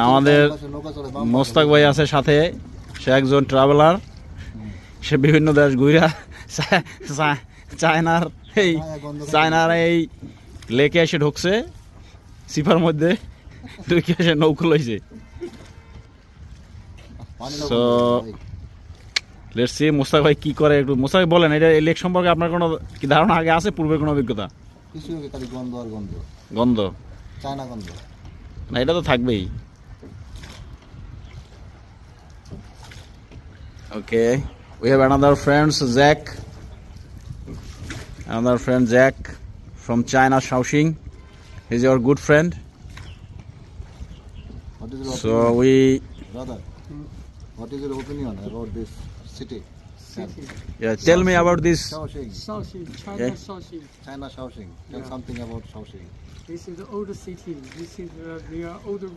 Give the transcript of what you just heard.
আমাদের মোস্তাক ভাই আছে সাথে, সে একজন ট্রাভেলার, সে বিভিন্ন দেশ ঘুরা চায়নার এই লেকে এসে ঢুকছে, সিপার মধ্যে ঢুকে এসে নৌকো লইছে। সো লেটস সি মোস্তাক ভাই কি করে, একটু মোস্তাক ভাই বলেন, এটা এই লেক সম্পর্কে আপনার কোনো কি ধারণা আগে আছে, পূর্বের কোনো অভিজ্ঞতা? গন্ধ চায়না গন্ধ না, এটা তো থাকবেই। Okay, we have another friend Jack from China, Shaoxing. He's your good friend. What is your So opinion? Brother, what is your opinion about this city? tell me about this. Shaoxing. Shaoxing, China Okay. Shaoxing. China Shaoxing. Tell Yeah. something about Shaoxing. This is the older city. This is the older